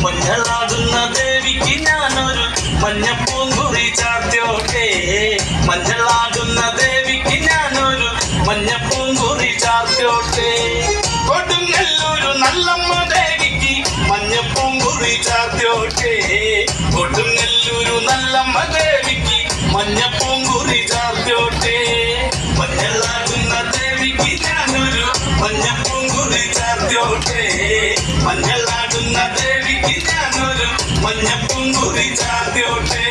മഞ്ഞളാടുന്ന ദേവിക്ക് ഞാനൊരു മഞ്ഞപ്പൂങ്കുറി ചാർത്തിയോട്ടെ. മഞ്ഞളാടുന്ന ദേവിക്ക് ഞാനൊരു മഞ്ഞപ്പൂങ്കുറി ചാർത്തിയോട്ടെ. കൊടുങ്ങല്ലൂരു നല്ലമ്മ ദേവിക്ക് മഞ്ഞപ്പൂങ്കുറി ചാർത്തിയോട്ടെ. കൊടുങ്ങല്ലൂരു നല്ലമ്മ ദേവിക്ക് മഞ്ഞപ്പൂങ്കുറി ചാർത്തിയോട്ടെ. മഞ്ഞളാടുന്ന ദേവിക്ക് ഞാനൊരു മഞ്ഞപ്പൂങ്കുറി ചാർത്തിയോട്ടെ. മഞ്ഞളാടുന്ന ദേവിക്ക് ഞാനൊരു മഞ്ഞപ്പൂങ്കുറി ചാർത്തിയോട്ടെ.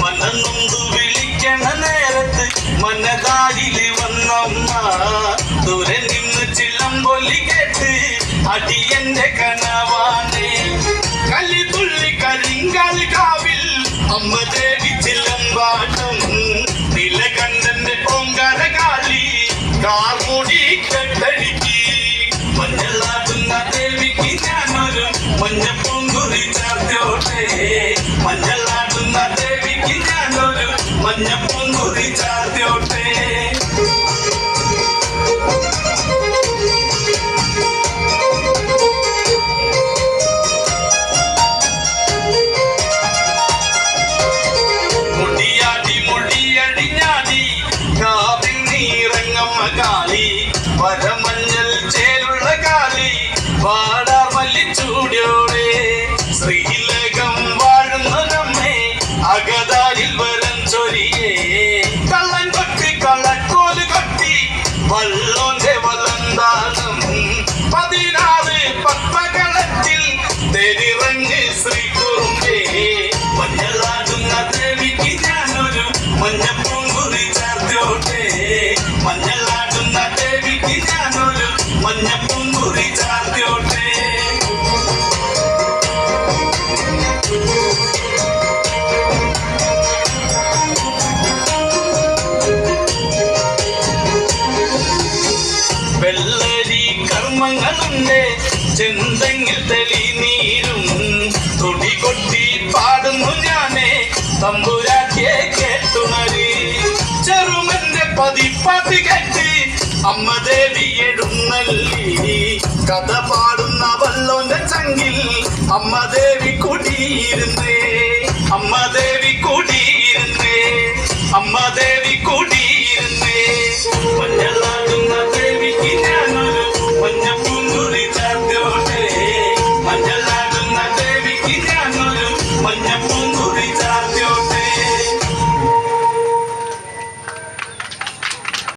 മനന്നൊന്തു വിളിക്കണ നേരത്ത് മനതാരില് വന്നമ്മ. ദൂരെ നിന്ന് ചില്ലമ്പൊലി കേട്ട് അടിയന്റെ കനവാണ്. കലിതുള്ളി കരിങ്കാലി കാവിൽ അമ്മ ദേവി ചിലമ്പാട്ടം. നിലകണ്ഠന്റെ ഓങ്കാരകാളി കാർമുടി കെട്ടടിക്ക്. മഞ്ഞളാടുന്ന ദേവിക്ക് ഞാനൊരു മഞ്ഞപ്പൂങ്കുറി ചാർത്തിയോട്ടെ. മഞ്ഞളാടുന്ന ദേവിക്ക് ഞാനൊരു മഞ്ഞപ്പൂങ്കുറി ചാർത്തിയോട്ടെ. കാളി വരമഞ്ഞൽ ചേലുള്ള കാളി വാടാർ മല്ലിച്ചൂടിയോടെ. ശ്രീലകം വാഴുന്ന നമ്മെ അകതാരിൽ വരം ചൊരിയേ. കള്ളൻ കൊട്ടി കള്ളക്കോല് കൊട്ടി വള്ളോന്റെ വലന്താനം. 16 പത്മകളത്തിൽ തെരിറങ്ങ് ശ്രീകുറുമ്പേ. മഞ്ഞളാടുന്ന ദേവിക്ക് ഞാനൊരു മഞ്ഞപ്പൂങ്കുറി ചാർത്തിയോട്ടെ. മഞ്ഞളാടുന്ന ദേവിക്ക് ഞാനൊരു മഞ്ഞപ്പൂങ്കുറി ചാർത്തിയോട്ടെ. വെള്ളരി കർമ്മങ്ങളുണ്ട് ചെന്തെങ്ങിൽ തെളിനീരും. തുടി കൊട്ടി പാടുന്നു ഞാനേ തമ്പുരാട്ടിയെ കേട്ടുണരി. ചെറുമന്റെ പതിപ്പാട്ട് കേട്ട് അമ്മ ദേവി എഴുന്നള്ളി. കഥ പാടുന്ന വല്ലോന്റെ ചങ്കിൽ അമ്മ ദേവി കുടിയിരുന്നേ. അമ്മ ദേവി കുടിയിരുന്നേ. അമ്മ ദേവി കുടിയിരുന്നേ. മഞ്ഞൾ